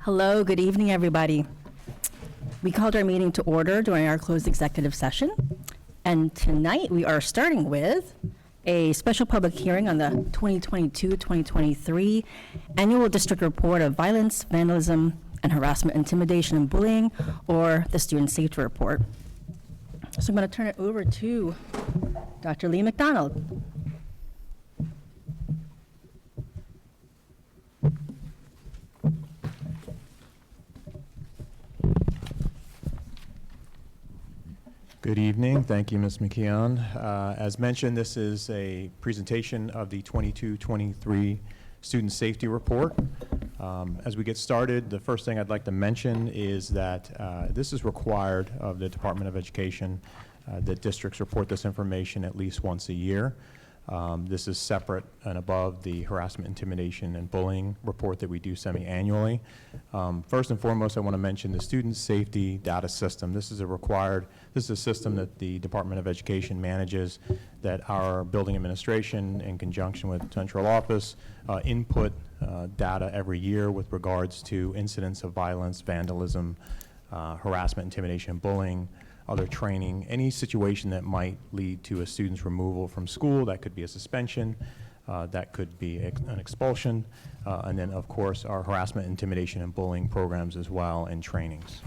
Hello, good evening, everybody. We called our meeting to order during our closed executive session, and tonight we are starting with a special public hearing on the 2022-2023 Annual District Report of Violence, Vandalism, and Harassment, Intimidation, and Bullying, or the Student Safety Report. So I'm going to turn it over to Dr. Lee McDonald. Good evening. Thank you, Ms. McKeon. As mentioned, this is a presentation of the 22-23 Student Safety Report. As we get started, the first thing I'd like to mention is that this is required of the Department of Education that districts report this information at least once a year. This is separate and above the harassment, intimidation, and bullying report that we do semi-annually. First and foremost, I want to mention the Student Safety Data System. This is a system that the Department of Education manages, that our building administration, in conjunction with central office, input data every year with regards to incidents of violence, vandalism, harassment, intimidation, bullying, other training, any situation that might lead to a student's removal from school. That could be a suspension, that could be an expulsion, and then of course our harassment, intimidation, and bullying programs as well, and trainings.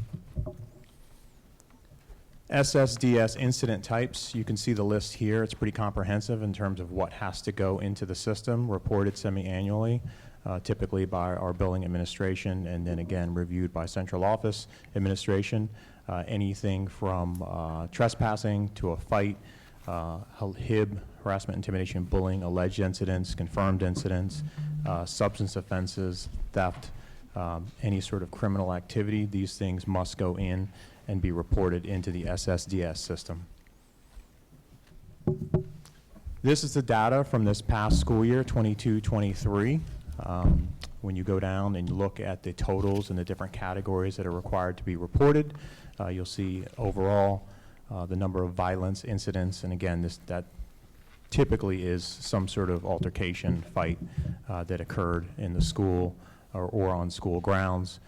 SSDS incident types, you can see the list here. It's pretty comprehensive in terms of what has to go into the system, reported semi-annually, typically by our building administration, and then again reviewed by central office administration. Anything from trespassing to a fight, HIB, harassment, intimidation, bullying, alleged incidents, confirmed incidents, substance offenses, theft, any sort of criminal activity. These things must go in and be reported into the SSDS system. This is the data from this past school year, 22-23. When you go down and you look at the totals and the different categories that are required to be reported, you'll see overall the number of violence incidents, and again, that typically is some sort of altercation, fight that occurred in the school or on school grounds.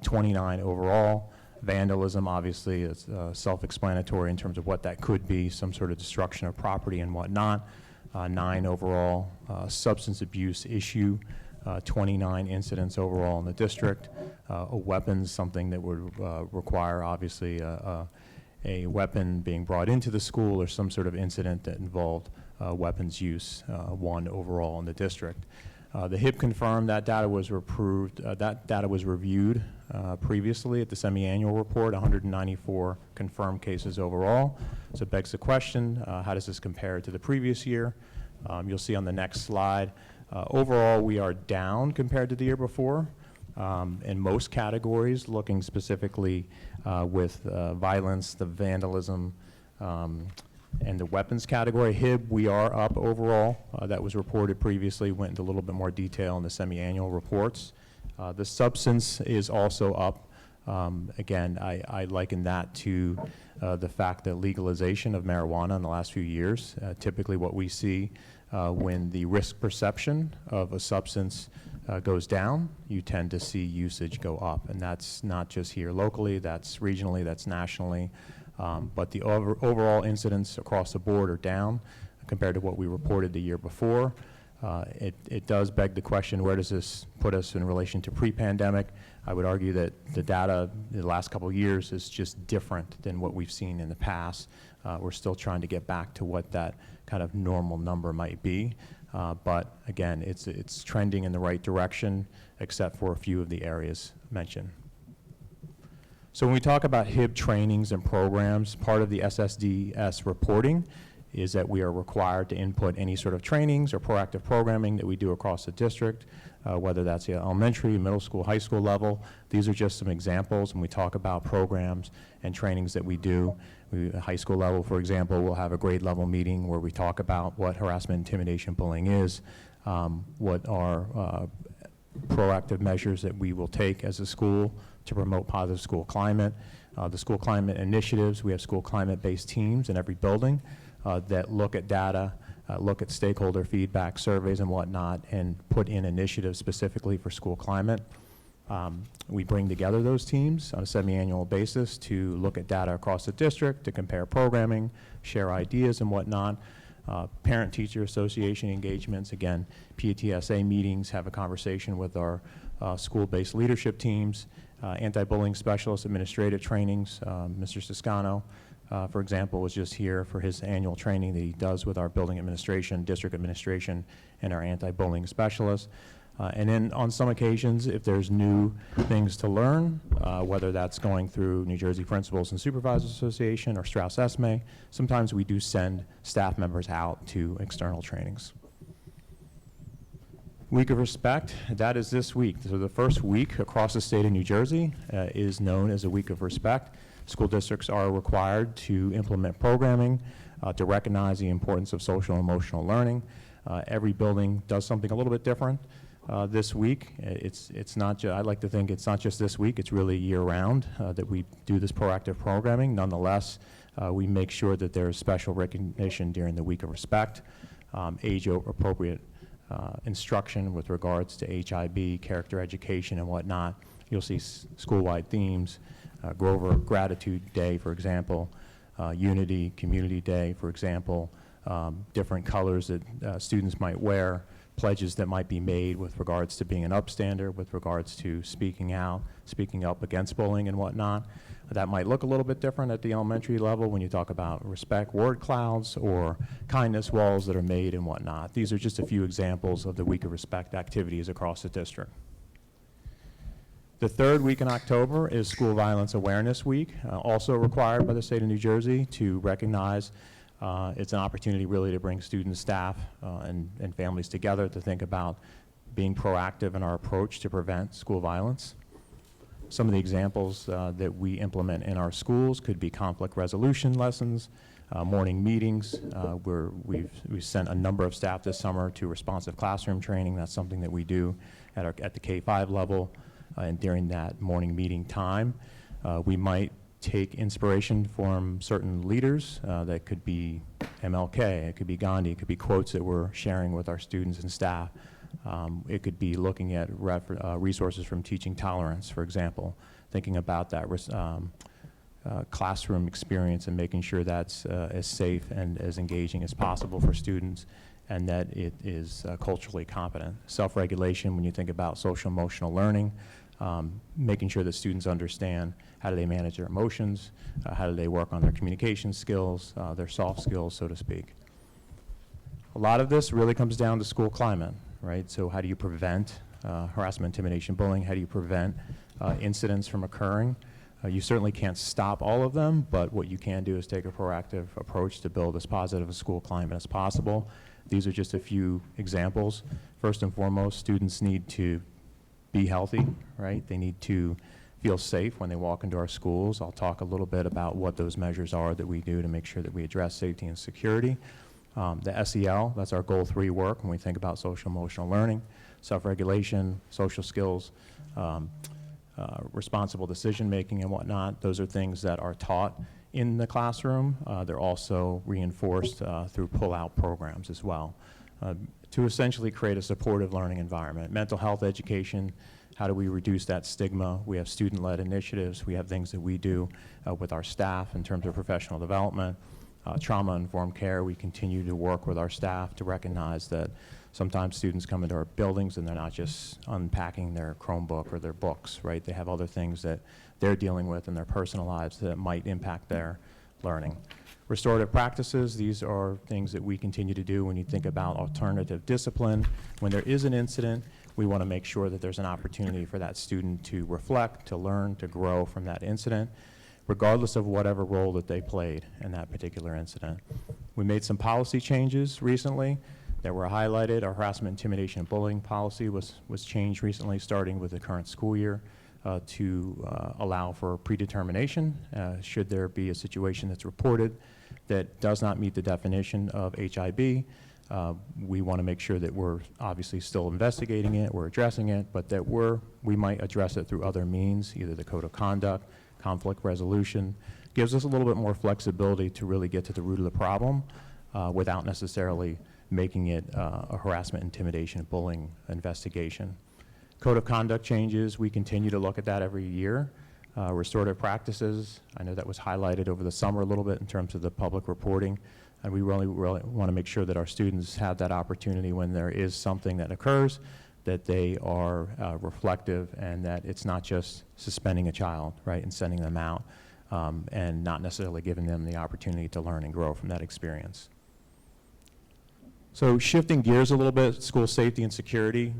29 overall. Vandalism, obviously, is self-explanatory in terms of what that could be, some sort of destruction of property and whatnot. 9 overall. Substance abuse issue, 29 incidents overall in the district. Weapons, something that would require, obviously, a weapon being brought into the school or some sort of incident that involved weapons use, 1 overall in the district. The HIB confirmed that data was approved, that data was reviewed previously at the semi-annual report, 194 confirmed cases overall. So it begs the question, how does this compare to the previous year? You'll see on the next slide, overall we are down compared to the year before in most categories, looking specifically with violence, the vandalism, and the weapons category. HIB, we are up overall. That was reported previously, went into a little bit more detail in the semi-annual reports. The substance is also up. Again, I liken that to the fact that legalization of marijuana in the last few years, typically what we see when the risk perception of a substance goes down, you tend to see usage go up. And that's not just here locally, that's regionally, that's nationally. But the overall incidents across the board are down compared to what we reported the year before. It does beg the question, where does this put us in relation to pre-pandemic? I would argue that the data in the last couple of years is just different than what we've seen in the past. We're still trying to get back to what that kind of normal number might be. But again, it's trending in the right direction, except for a few of the areas mentioned. So when we talk about HIB trainings and programs, part of the SSDS reporting is that we are required to input any sort of trainings or proactive programming that we do across the district, whether that's the elementary, middle school, high school level. These are just some examples when we talk about programs and trainings that we do. High school level, for example, we'll have a grade level meeting where we talk about what harassment, intimidation, bullying is, what are proactive measures that we will take as a school to promote positive school climate. The school climate initiatives, we have school climate-based teams in every building that look at data, look at stakeholder feedback, surveys and whatnot, and put in initiatives specifically for school climate. We bring together those teams on a semi-annual basis to look at data across the district, to compare programming, share ideas and whatnot. Parent-teacher association engagements, again, PTSA meetings, have a conversation with our school-based leadership teams, anti-bullying specialist administrative trainings. Mr. Siscano, for example, was just here for his annual training that he does with our building administration, district administration, and our anti-bullying specialists. And then on some occasions, if there's new things to learn, whether that's going through New Jersey Principals and Supervisors Association or Strauss Esme, sometimes we do send staff members out to external trainings. Week of Respect, that is this week. So the first week across the state of New Jersey is known as a Week of Respect. School districts are required to implement programming to recognize the importance of social and emotional learning. Every building does something a little bit different. This week, it's not I'd like to think it's not just this week, it's really year-round that we do this proactive programming. Nonetheless, we make sure that there's special recognition during the Week of Respect, age-appropriate instruction with regards to HIB, character education, and whatnot. You'll see school-wide themes, Grover Gratitude Day, for example, Unity Community Day, for example, different colors that students might wear, pledges that might be made with regards to being an upstander, with regards to speaking out, speaking up against bullying and whatnot. That might look a little bit different at the elementary level when you talk about respect word clouds or kindness walls that are made and whatnot. These are just a few examples of the Week of Respect activities across the district. The third week in October is School Violence Awareness Week, also required by the state of New Jersey to recognize it's an opportunity really to bring students, staff, and families together to think about being proactive in our approach to prevent school violence. Some of the examples that we implement in our schools could be conflict resolution lessons, morning meetings, where we've sent a number of staff this summer to responsive classroom training. That's something that we do at the K-5 level, and during that morning meeting time. We might take inspiration from certain leaders. That could be MLK, it could be Gandhi, it could be quotes that we're sharing with our students and staff. It could be looking at resources from Teaching Tolerance, for example, thinking about that classroom experience and making sure that's as safe and as engaging as possible for students, and that it is culturally competent. Self-regulation, when you think about social emotional learning, making sure that students understand how do they manage their emotions, how do they work on their communication skills, their soft skills, so to speak. A lot of this really comes down to school climate, right? So how do you prevent harassment, intimidation, bullying? How do you prevent incidents from occurring? You certainly can't stop all of them, but what you can do is take a proactive approach to build as positive a school climate as possible. These are just a few examples. First and foremost, students need to be healthy, right? They need to feel safe when they walk into our schools. I'll talk a little bit about what those measures are that we do to make sure that we address safety and security. The SEL, that's our Goal 3 work when we think about social emotional learning, self-regulation, social skills, responsible decision-making and whatnot. Those are things that are taught in the classroom. They're also reinforced through pull-out programs as well, to essentially create a supportive learning environment. Mental health education, how do we reduce that stigma? We have student-led initiatives. We have things that we do with our staff in terms of professional development. Trauma-informed care, we continue to work with our staff to recognize that sometimes students come into our buildings and they're not just unpacking their Chromebook or their books, right? They have other things that they're dealing with in their personal lives that might impact their learning. Restorative practices, these are things that we continue to do when you think about alternative discipline. When there is an incident, we want to make sure that there's an opportunity for that student to reflect, to learn, to grow from that incident, regardless of whatever role that they played in that particular incident. We made some policy changes recently that were highlighted. Our harassment, intimidation, and bullying policy was changed recently, starting with the current school year, to allow for predetermination should there be a situation that's reported that does not meet the definition of HIB. We want to make sure that we're obviously still investigating it, we're addressing it, but that we might address it through other means, either the code of conduct, conflict resolution. Gives us a little bit more flexibility to really get to the root of the problem without necessarily making it a harassment, intimidation, bullying investigation. Code of conduct changes, we continue to look at that every year. Restorative practices, I know that was highlighted over the summer a little bit in terms of the public reporting, and we really want to make sure that our students have that opportunity when there is something that occurs, that they are reflective, and that it's not just suspending a child, right, and sending them out, and not necessarily giving them the opportunity to learn and grow from that experience. So shifting gears a little bit, school safety and security,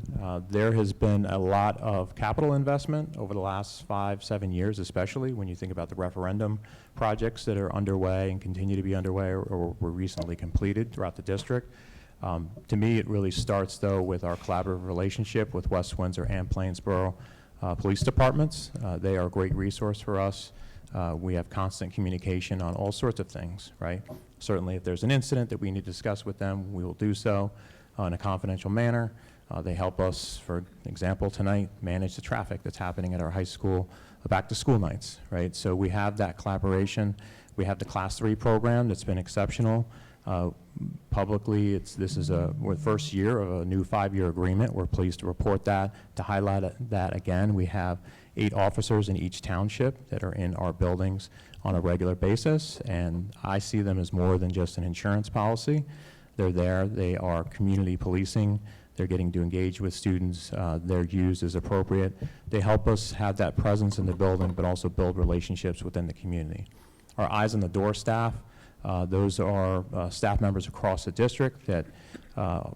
there has been a lot of capital investment over the last 5-7 years, especially when you think about the referendum projects that are underway and continue to be underway or were recently completed throughout the district. To me, it really starts, though, with our collaborative relationship with West Windsor and Plainsboro police departments. They are a great resource for us. We have constant communication on all sorts of things, right? Certainly, if there's an incident that we need to discuss with them, we will do so in a confidential manner. They help us, for example, tonight, manage the traffic that's happening at our high school back-to-school nights, right? So we have that collaboration. We have the Class 3 program that's been exceptional. Publicly, this is we're the first year of a new 5-year agreement. We're pleased to report that. To highlight that again, we have 8 officers in each township that are in our buildings on a regular basis, and I see them as more than just an insurance policy. They're there. They are community policing. They're getting to engage with students. They're used as appropriate. They help us have that presence in the building, but also build relationships within the community. Our Eyes on the Door staff, those are staff members across the district that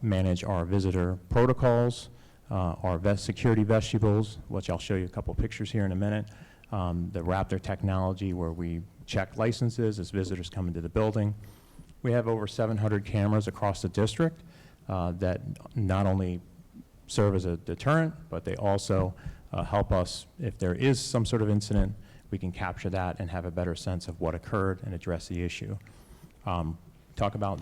manage our visitor protocols, our security vestibules, which I'll show you a couple pictures here in a minute, the Raptor technology where we check licenses as visitors come into the building. We have over 700 cameras across the district that not only serve as a deterrent, but they also help us if there is some sort of incident. We can capture that and have a better sense of what occurred and address the issue. Talk about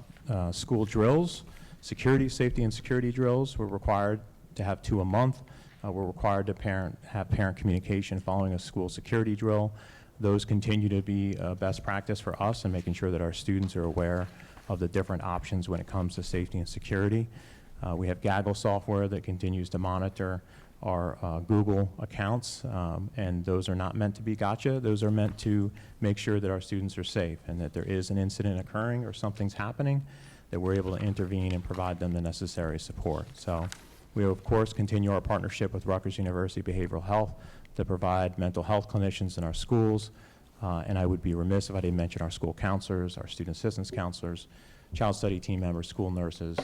school drills, safety and security drills. We're required to have 2 a month. We're required to have parent communication following a school security drill. Those continue to be best practice for us in making sure that our students are aware of the different options when it comes to safety and security. We have Gaggle software that continues to monitor our Google accounts, and those are not meant to be gotcha. Those are meant to make sure that our students are safe and that there is an incident occurring or something's happening, that we're able to intervene and provide them the necessary support. So we, of course, continue our partnership with Rutgers University Behavioral Health to provide mental health clinicians in our schools, and I would be remiss if I didn't mention our school counselors, our student assistance counselors, child study team members, school nurses,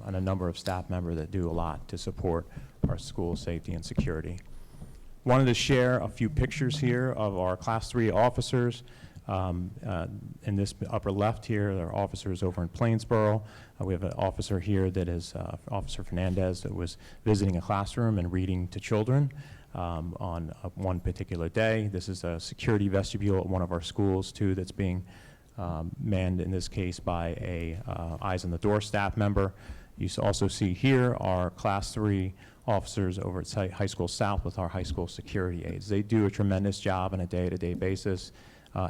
and a number of staff members that do a lot to support our school safety and security. Wanted to share a few pictures here of our Class 3 officers. In this upper left here, there are officers over in Plainsboro. We have an officer here that is Officer Fernandez that was visiting a classroom and reading to children on one particular day. This is a security vestibule at one of our schools too that's being manned in this case by a Eyes on the Door staff member. You also see here our Class 3 officers over at High School South with our high school security aides. They do a tremendous job on a day-to-day basis,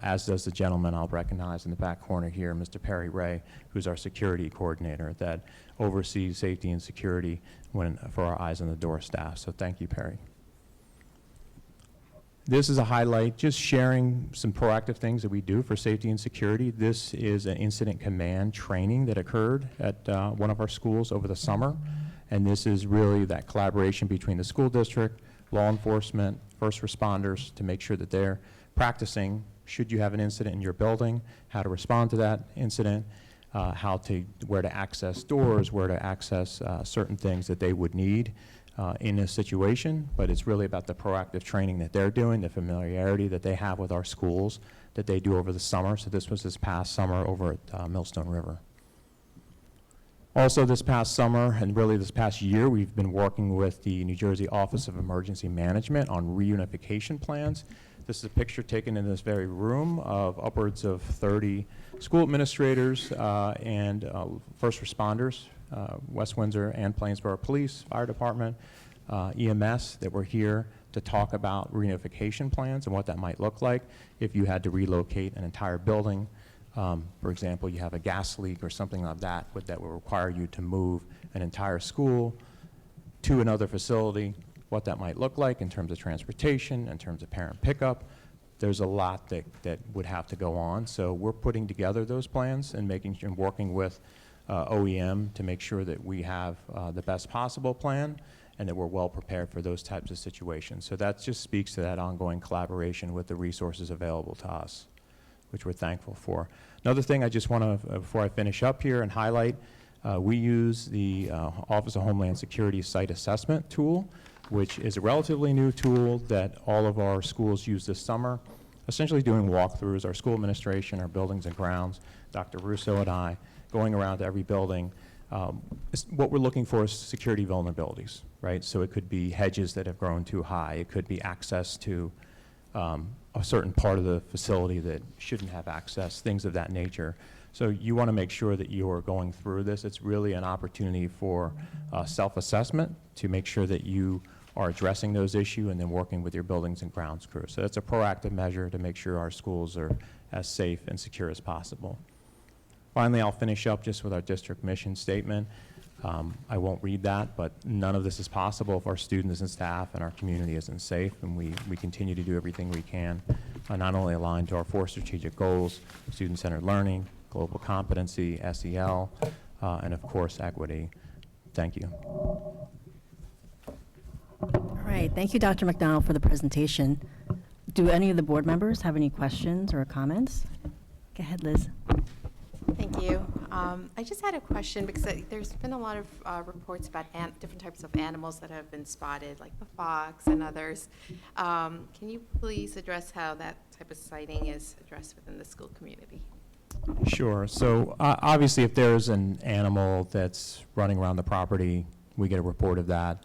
as does the gentleman I'll recognize in the back corner here, Mr. Perry Ray, who's our security coordinator that oversees safety and security for our Eyes on the Door staff. So thank you, Perry. This is a highlight, just sharing some proactive things that we do for safety and security. This is an incident command training that occurred at one of our schools over the summer. And this is really that collaboration between the school district, law enforcement, first responders to make sure that they're practicing, should you have an incident in your building, how to respond to that incident, where to access doors, where to access certain things that they would need in a situation. But it's really about the proactive training that they're doing, the familiarity that they have with our schools that they do over the summer. So this was this past summer over at Millstone River. Also this past summer, and really this past year, we've been working with the New Jersey Office of Emergency Management on reunification plans. This is a picture taken in this very room of upwards of 30 school administrators and first responders, West Windsor and Plainsboro Police, Fire Department, EMS, that were here to talk about reunification plans and what that might look like if you had to relocate an entire building. For example, you have a gas leak or something like that that will require you to move an entire school to another facility. what that might look like in terms of transportation, in terms of parent pickup. There's a lot that would have to go on. So we're putting together those plans and working with OEM to make sure that we have the best possible plan and that we're well prepared for those types of situations. So that just speaks to that ongoing collaboration with the resources available to us, which we're thankful for. Another thing I just want to, before I finish up here and highlight, we use the Office of Homeland Security site assessment tool, which is a relatively new tool that all of our schools use this summer, essentially doing walkthroughs, our school administration, our buildings and grounds, Dr. Russo and I, going around to every building. What we're looking for is security vulnerabilities, right? So it could be hedges that have grown too high. It could be access to a certain part of the facility that shouldn't have access, things of that nature. So you want to make sure that you are going through this. It's really an opportunity for self-assessment to make sure that you are addressing those issues and then working with your buildings and grounds crew. So that's a proactive measure to make sure our schools are as safe and secure as possible. Finally, I'll finish up just with our district mission statement. I won't read that, but none of this is possible if our students and staff and our community isn't safe, and we continue to do everything we can, not only aligned to our 4 strategic goals, student-centered learning, global competency, SEL, and of course, equity. Thank you. All right, thank you, Dr. McDonald, for the presentation. Do any of the board members have any questions or comments? Go ahead, Liz. Thank you. I just had a question because there's been a lot of reports about different types of animals that have been spotted, like the fox and others. Can you please address how that type of sighting is addressed within the school community? Sure. So obviously, if there's an animal that's running around the property, we get a report of that.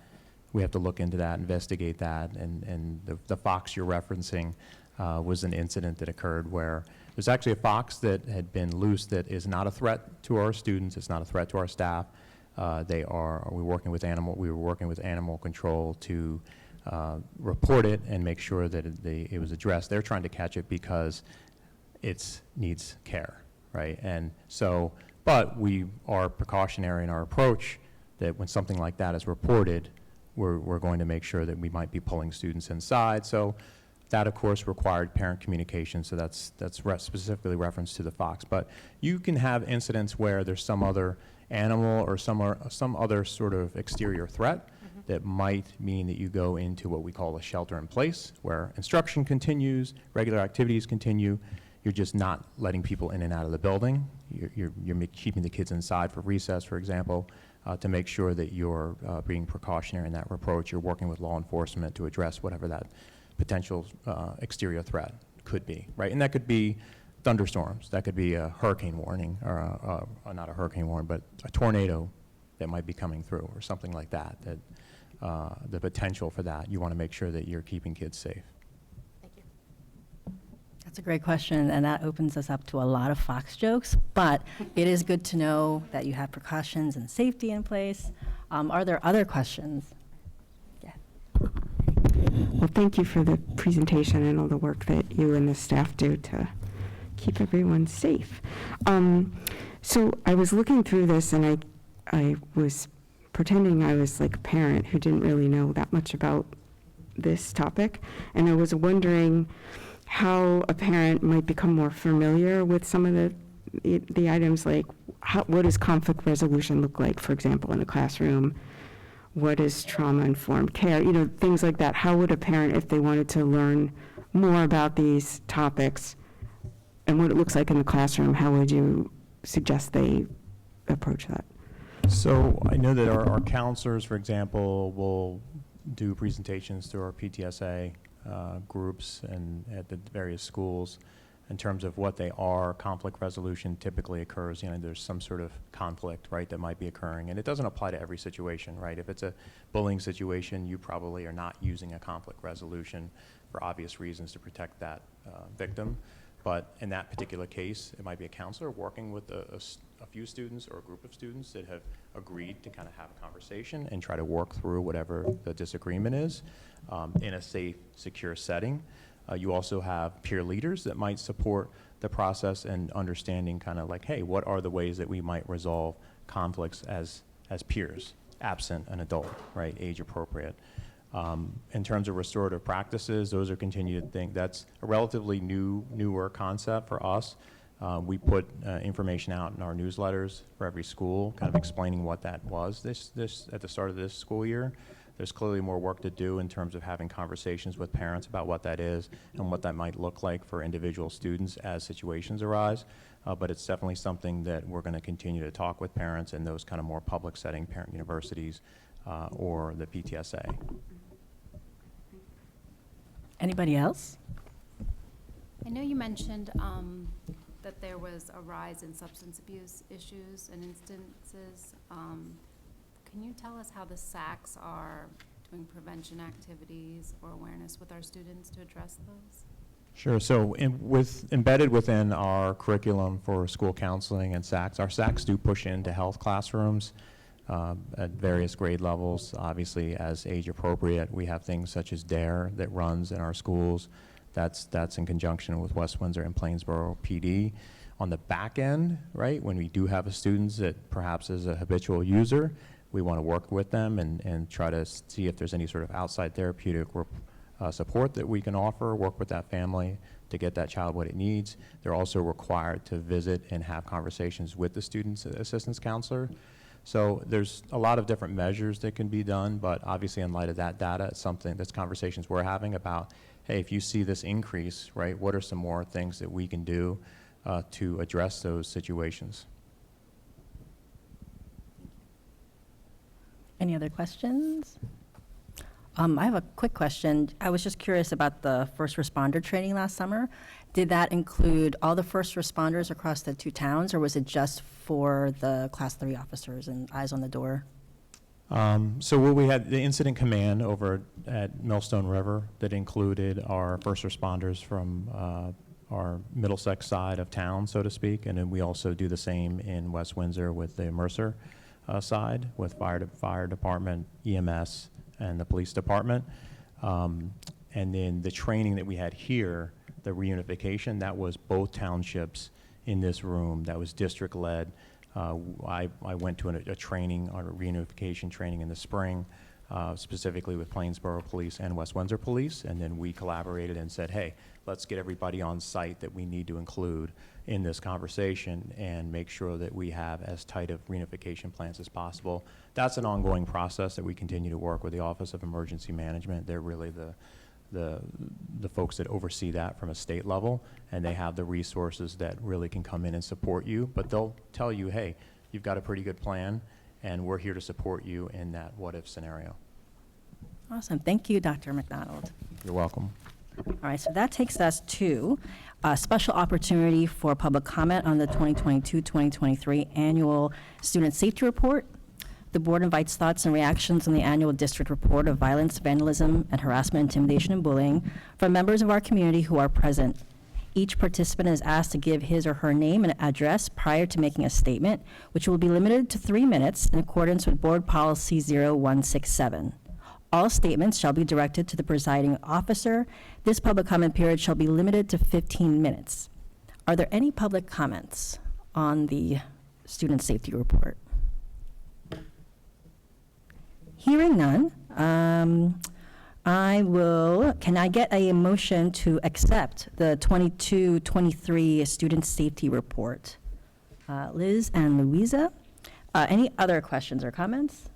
We have to look into that, investigate that, and the fox you're referencing was an incident that occurred where there's actually a fox that had been loose that is not a threat to our students. It's not a threat to our staff. We were working with animal control to report it and make sure that it was addressed. They're trying to catch it because it needs care, right? And so, but we are precautionary in our approach that when something like that is reported, we're going to make sure that we might be pulling students inside. So that, of course, required parent communication, so that's specifically referenced to the fox. But you can have incidents where there's some other animal or some other sort of exterior threat that might mean that you go into what we call a shelter in place, where instruction continues, regular activities continue. You're just not letting people in and out of the building. You're keeping the kids inside for recess, for example, to make sure that you're being precautionary in that approach. You're working with law enforcement to address whatever that potential exterior threat could be, right? And that could be thunderstorms. That could be a hurricane warning, or not a hurricane warning, but a tornado that might be coming through, or something like that. The potential for that, you want to make sure that you're keeping kids safe. Thank you. That's a great question, and that opens us up to a lot of fox jokes, but it is good to know that you have precautions and safety in place. Are there other questions? Yeah. Well, thank you for the presentation and all the work that you and the staff do to keep everyone safe. So I was looking through this, and I was pretending I was like a parent who didn't really know that much about this topic, and I was wondering how a parent might become more familiar with some of the items, like what does conflict resolution look like, for example, in a classroom? What is trauma-informed care? You know, things like that. How would a parent, if they wanted to learn more about these topics and what it looks like in the classroom, how would you suggest they approach that? So I know that our counselors, for example, will do presentations to our PTSA groups and at the various schools in terms of what they are. Conflict resolution typically occurs, there's some sort of conflict, right, that might be occurring. And it doesn't apply to every situation, right? If it's a bullying situation, you probably are not using a conflict resolution for obvious reasons to protect that victim. But in that particular case, it might be a counselor working with a few students or a group of students that have agreed to kind of have a conversation and try to work through whatever the disagreement is in a safe, secure setting. You also have peer leaders that might support the process and understanding kind of like, hey, what are the ways that we might resolve conflicts as peers, absent an adult, right, age appropriate. In terms of restorative practices, those are continued to think. That's a relatively newer concept for us. We put information out in our newsletters for every school, kind of explaining what that was this at the start of this school year. There's clearly more work to do in terms of having conversations with parents about what that is and what that might look like for individual students as situations arise. But it's definitely something that we're going to continue to talk with parents in those kind of more public setting parent universities or the PTSA. Anybody else? I know you mentioned that there was a rise in substance abuse issues and instances. Can you tell us how the SACs are doing prevention activities or awareness with our students to address those? Sure. So embedded within our curriculum for school counseling and SACs, our SACs do push into health classrooms at various grade levels. Obviously, as age appropriate, we have things such as DARE that runs in our schools. That's in conjunction with West Windsor and Plainsboro PD. On the back end, right, when we do have a student that perhaps is a habitual user, we want to work with them and try to see if there's any sort of outside therapeutic support that we can offer, work with that family to get that child what it needs. They're also required to visit and have conversations with the student's assistance counselor. So there's a lot of different measures that can be done, but obviously in light of that data, it's something that's conversations we're having about, hey, if you see this increase, right, what are some more things that we can do to address those situations? Any other questions? I have a quick question. I was just curious about the first responder training last summer. Did that include all the first responders across the two towns, or was it just for the Class 3 officers and eyes on the door? So we had the incident command over at Millstone River that included our first responders from our Middlesex side of town, so to speak, and then we also do the same in West Windsor with the Mercer side with fire department, EMS, and the police department. And then the training that we had here, the reunification, that was both townships in this room. That was district-led. I went to a training, a reunification training in the spring, specifically with Plainsboro Police and West Windsor Police, and then we collaborated and said, hey, let's get everybody on site that we need to include in this conversation and make sure that we have as tight of reunification plans as possible. That's an ongoing process that we continue to work with the Office of Emergency Management. They're really the folks that oversee that from a state level, and they have the resources that really can come in and support you, but they'll tell you, hey, you've got a pretty good plan, and we're here to support you in that what-if scenario. Awesome. Thank you, Dr. McDonald. You're welcome. All right, so that takes us to a special opportunity for public comment on the 2022-2023 annual Student Safety Report. The board invites thoughts and reactions on the annual district report of violence, vandalism, and harassment, intimidation, and bullying from members of our community who are present. Each participant is asked to give his or her name and address prior to making a statement, which will be limited to 3 minutes in accordance with Board Policy 0167. All statements shall be directed to the presiding officer. This public comment period shall be limited to 15 minutes. Are there any public comments on the Student Safety Report? Hearing none, can I get a motion to accept the 22-23 Student Safety Report? Liz and Louisa, any other questions or comments?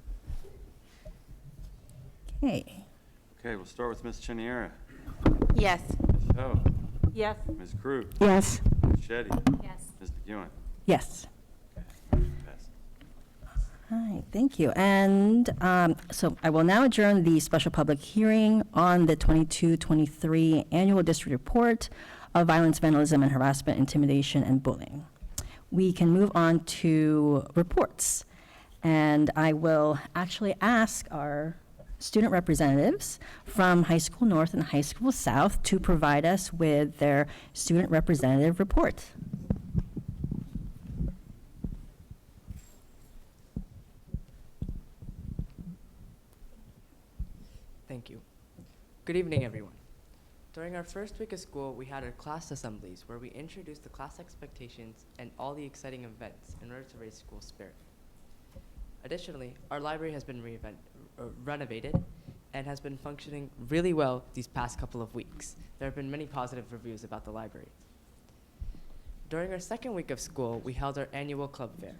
Okay. Okay, we'll start with Ms. Cheniera. Yes. Ms. Ho. Yes. Ms. Crew. Yes. Ms. Shetty. Yes. Ms. McEwen. Yes. Passed. All right, thank you. And so I will now adjourn the special public hearing on the 22-23 Annual District Report of Violence, Vandalism, and Harassment, Intimidation, and Bullying. We can move on to reports. And I will actually ask our student representatives from High School North and High School South to provide us with their student representative report. Thank you. Good evening, everyone. During our first week of school, we had our class assemblies where we introduced the class expectations and all the exciting events in order to raise school spirit. Additionally, our library has been renovated, and has been functioning really well these past couple of weeks. There have been many positive reviews about the library. During our second week of school, we held our annual club fair.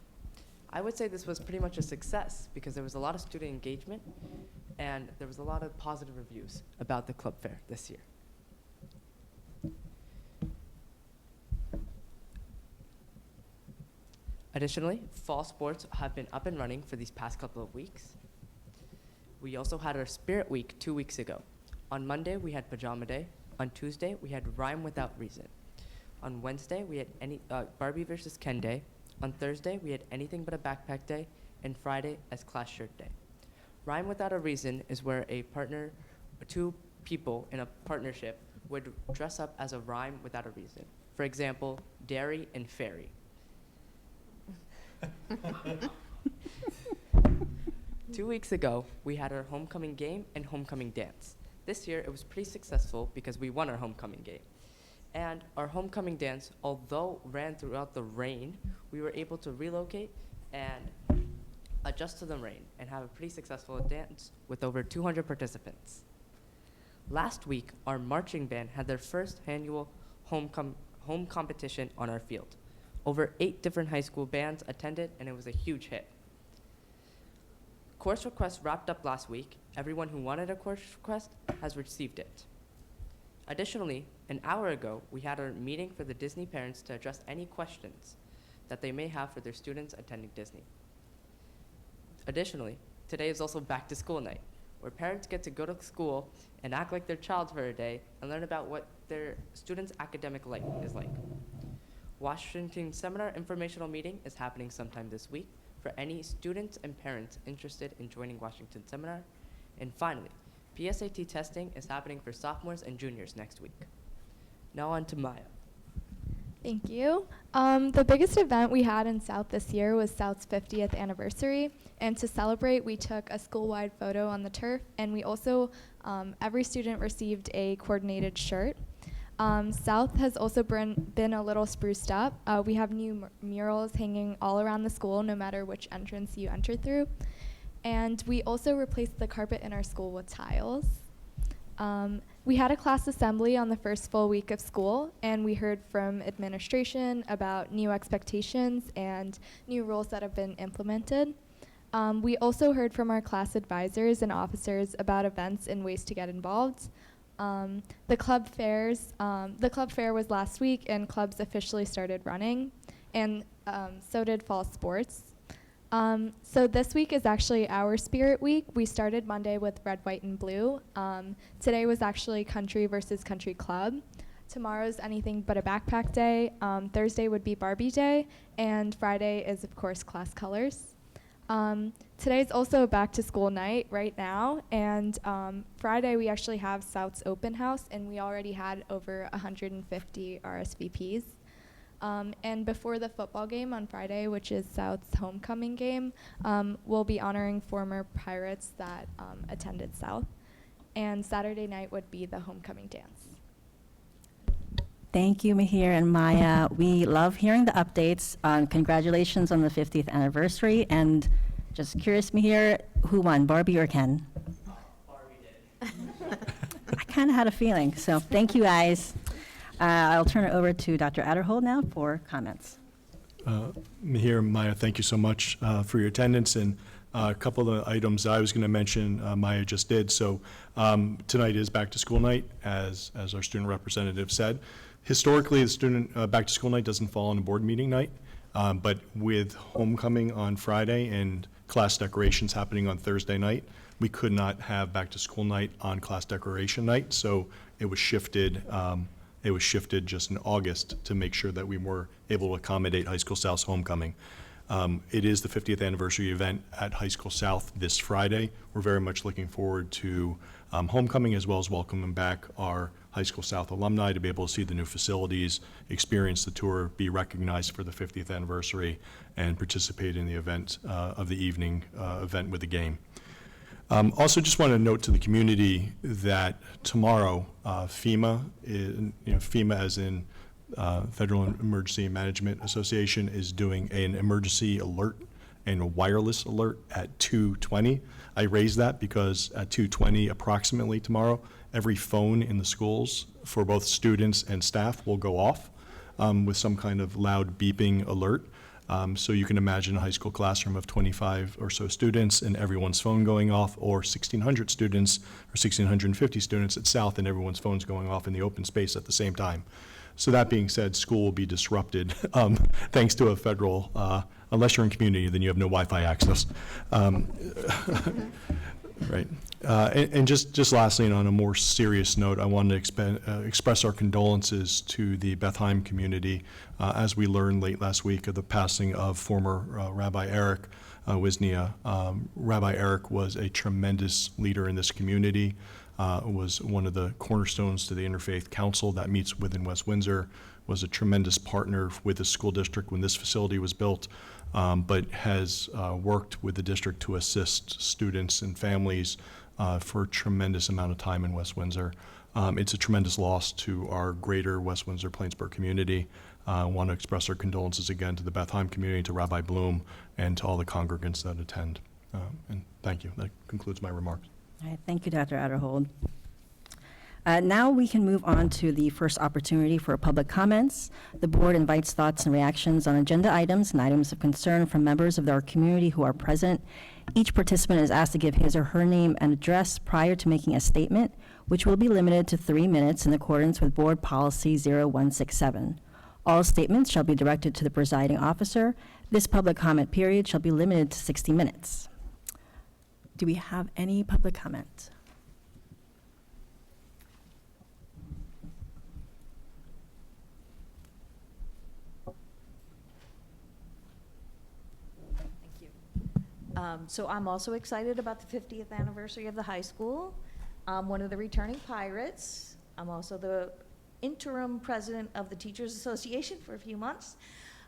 I would say this was pretty much a success because there was a lot of student engagement and there was a lot of positive reviews about the club fair this year. Additionally, fall sports have been up and running for these past couple of weeks. We also had our Spirit Week 2 weeks ago. On Monday, we had Pajama Day. On Tuesday, we had Rhyme Without Reason. On Wednesday, we had Barbie versus Ken Day. On Thursday, we had Anything But a Backpack Day. And Friday as Class Shirt Day. Rhyme Without a Reason is where two people in a partnership would dress up as a rhyme without a reason. For example, dairy and fairy. 2 weeks ago, we had our homecoming game and homecoming dance. This year, it was pretty successful because we won our homecoming game. And our homecoming dance, although ran throughout the rain, we were able to relocate and adjust to the rain and have a pretty successful dance with over 200 participants. Last week, our marching band had their first annual home competition on our field. Over 8 different high school bands attended, and it was a huge hit. Course requests wrapped up last week. Everyone who wanted a course request has received it. Additionally, an hour ago, we had our meeting for the Disney parents to address any questions that they may have for their students attending Disney. Additionally, today is also back to school night, where parents get to go to school and act like their child for a day and learn about what their students' academic life is like. Washington Seminar Informational Meeting is happening sometime this week for any students and parents interested in joining Washington Seminar. And finally, PSAT testing is happening for sophomores and juniors next week. Now on to Maya. Thank you. The biggest event we had in South this year was South's 50th anniversary. And to celebrate, we took a school-wide photo on the turf. And we also, every student received a coordinated shirt. South has also been a little spruced up. We have new murals hanging all around the school, no matter which entrance you enter through. And we also replaced the carpet in our school with tiles. We had a class assembly on the first full week of school, and we heard from administration about new expectations and new rules that have been implemented. We also heard from our class advisors and officers about events and ways to get involved. The club fair was last week, and clubs officially started running, and so did fall sports. So this week is actually our Spirit Week. We started Monday with red, white, and blue. Today was actually country versus country club. Tomorrow's Anything But a Backpack Day. Thursday would be Barbie Day, and Friday is, of course, class colors. Today's also a back to school night right now, and Friday we actually have South's open house, and we already had over 150 RSVPs. And before the football game on Friday, which is South's homecoming game, we'll be honoring former Pirates that attended South. And Saturday night would be the homecoming dance. Thank you, Mahir and Maya. We love hearing the updates. Congratulations on the 50th anniversary. And just curious, Mahir, who won, Barbie or Ken? Barbie did. I kind of had a feeling. So thank you, guys. I'll turn it over to Dr. Adderhold now for comments. Mahir and Maya, thank you so much for your attendance. And a couple of items I was going to mention, Maya just did. So tonight is back to school night, as our student representative said. Historically, the student back to school night doesn't fall on a board meeting night, but with homecoming on Friday and class decorations happening on Thursday night, we could not have back to school night on class decoration night. So it was shifted. It was shifted just in August to make sure that we were able to accommodate High School South's homecoming. It is the 50th anniversary event at High School South this Friday. We're very much looking forward to homecoming, as well as welcoming back our High School South alumni to be able to see the new facilities, experience the tour, be recognized for the 50th anniversary, and participate in the event of the evening event with the game. Also, just want to note to the community that tomorrow, FEMA, FEMA as in Federal Emergency Management Association, is doing an emergency alert and a wireless alert at 2:20. I raised that because at 2:20 approximately tomorrow, every phone in the schools for both students and staff will go off with some kind of loud beeping alert. So you can imagine a high school classroom of 25 or so students and everyone's phone going off, or 1,600 students or 1,650 students at South and everyone's phones going off in the open space at the same time. So that being said, school will be disrupted thanks to a federal, unless you're in community, then you have no Wi-Fi access. Right. And just lastly, and on a more serious note, I wanted to express our condolences to the Bethlehem community as we learned late last week of the passing of former Rabbi Eric Wisnia. Rabbi Eric was a tremendous leader in this community, was one of the cornerstones to the Interfaith Council that meets within West Windsor, was a tremendous partner with the school district when this facility was built, but has worked with the district to assist students and families for a tremendous amount of time in West Windsor. It's a tremendous loss to our greater West Windsor-Plainsboro community. I want to express our condolences again to the Bethlehem community, to Rabbi Bloom, and to all the congregants that attend. And thank you. That concludes my remarks. All right, thank you, Dr. Adderhold. Now we can move on to the first opportunity for public comments. The board invites thoughts and reactions on agenda items and items of concern from members of our community who are present. Each participant is asked to give his or her name and address prior to making a statement, which will be limited to 3 minutes in accordance with Board Policy 0167. All statements shall be directed to the presiding officer. This public comment period shall be limited to 60 minutes. Do we have any public comment? So I'm also excited about the 50th anniversary of the high school. I'm one of the returning Pirates. I'm also the interim president of the Teachers Association for a few months.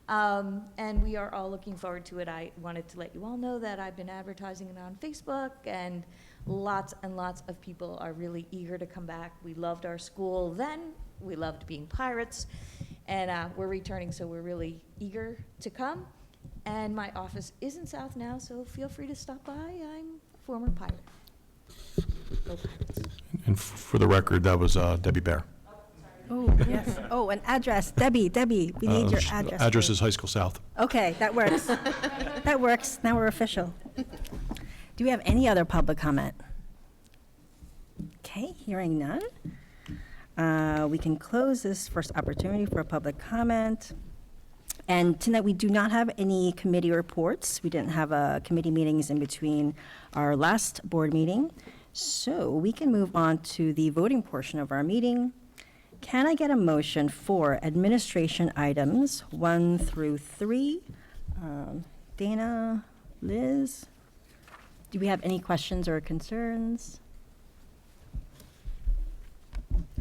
And we are all looking forward to it. I wanted to let you all know that I've been advertising it on Facebook, and lots and lots of people are really eager to come back. We loved our school then. We loved being Pirates. And we're returning, so we're really eager to come. And my office is in South now, so feel free to stop by. I'm a former Pirate. Go Pirates. And for the record, that was Debbie Bear. Oh, yes. Oh, an address. Debbie, we need your address. Address please. is High School South. Okay, that works. That works. Now we're official. Do we have any other public comment? Okay, hearing none. We can close this first opportunity for a public comment. And tonight, we do not have any committee reports. We didn't have committee meetings in between our last board meeting. So we can move on to the voting portion of our meeting. Can I get a motion for administration items 1 through 3? Dana, Liz, do we have any questions or concerns?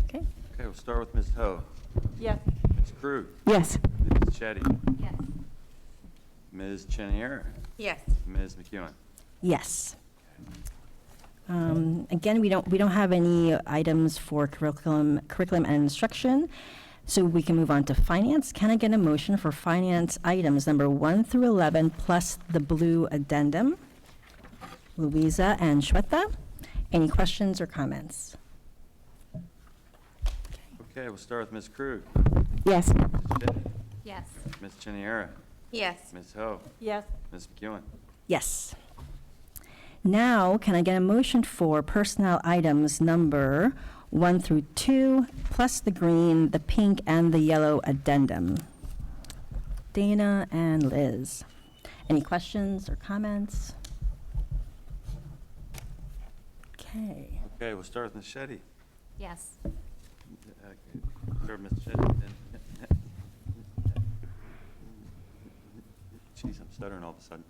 Okay. Okay, we'll start with Ms. Ho. Yes. Ms. Krug. Yes. Ms. Chetty. Yes. Ms. Chenier. Yes. Ms. McEwen. Yes. Again, we don't have any items for curriculum and instruction, so we can move on to finance. Can I get a motion for finance items number 1 through 11 plus the blue addendum? Louisa and Shweta, any questions or comments? Okay, we'll start with Ms. Krug. Yes. Ms. Chetty. Yes. Ms. Chenier. Yes. Ms. Ho. Yes. Ms. McEwen. Yes. Now, can I get a motion for personnel items number 1 through 2, plus the green, the pink, and the yellow addendum? Dana and Liz. Any questions or comments? Okay. Okay, we'll start with Ms. Chetty. Yes. Start with Ms. Chetty. Jeez, I'm stuttering all of a sudden.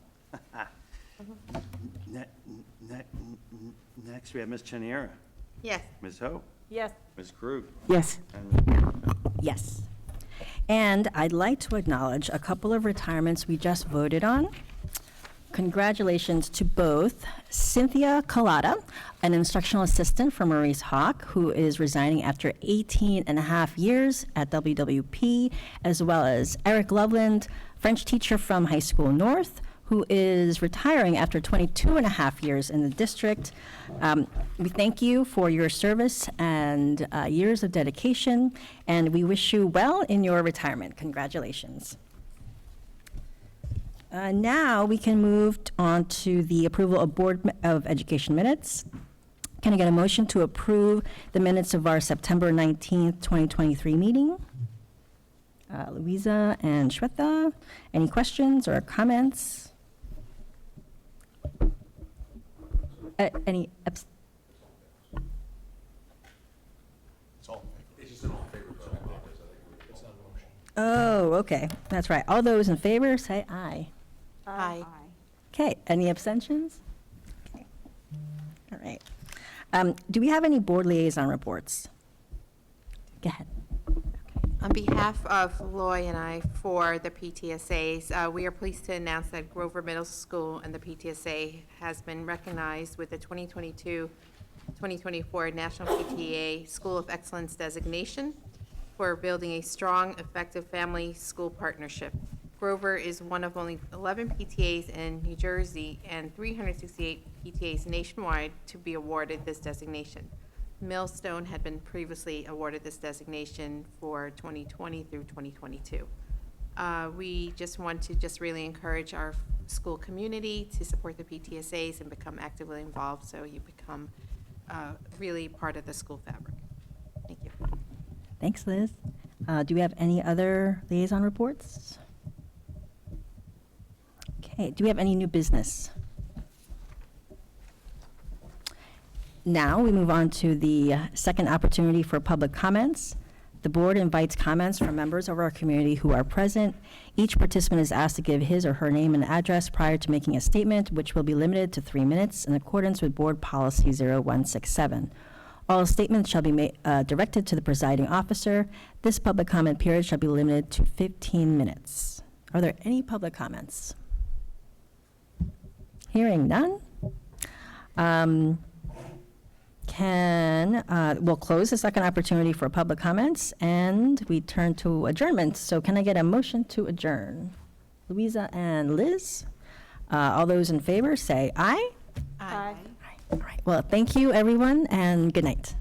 Next, we have Ms. Chenier. Yes. Ms. Ho. Yes. Ms. Krug. Yes. And Yes. And I'd like to acknowledge a couple of retirements we just voted on. Congratulations to both Cynthia Collada, an instructional assistant for Maurice Hawk, who is resigning after 18 and a half years at WWP, as well as Eric Loveland, French teacher from High School North, who is retiring after 22 and a half years in the district. We thank you for your service and years of dedication, and we wish you well in your retirement. Congratulations. Now we can move on to the approval of Board of Education minutes. Can I get a motion to approve the minutes of our September 19th, 2023 meeting? Louisa and Shweta, any questions or comments? Any Oh, okay, that's right. All those in favor, say aye. Aye. Okay, any abstentions? Okay. All right. Do we have any board liaison reports? Go ahead. On behalf of Loy and I for the PTSAs, we are pleased to announce that Grover Middle School and the PTSA has been recognized with the 2022-2024 National PTA School of Excellence designation for building a strong, effective family-school partnership. Grover is one of only 11 PTAs in New Jersey and 368 PTAs nationwide to be awarded this designation. Millstone had been previously awarded this designation for 2020 through 2022. We just want to really encourage our school community to support the PTSAs and become actively involved so you become really part of the school fabric. Thank you. Thanks, Liz. Do we have any other liaison reports? Okay, do we have any new business? Now we move on to the second opportunity for public comments. The board invites comments from members of our community who are present. Each participant is asked to give his or her name and address prior to making a statement, which will be limited to 3 minutes in accordance with Board Policy 0167. All statements shall be directed to the presiding officer. This public comment period shall be limited to 15 minutes. Are there any public comments? Hearing none. We'll close the second opportunity for public comments, and we turn to adjournment. So can I get a motion to adjourn? Louisa and Liz, all those in favor say aye. Aye. All right. Well, thank you, everyone, and good night.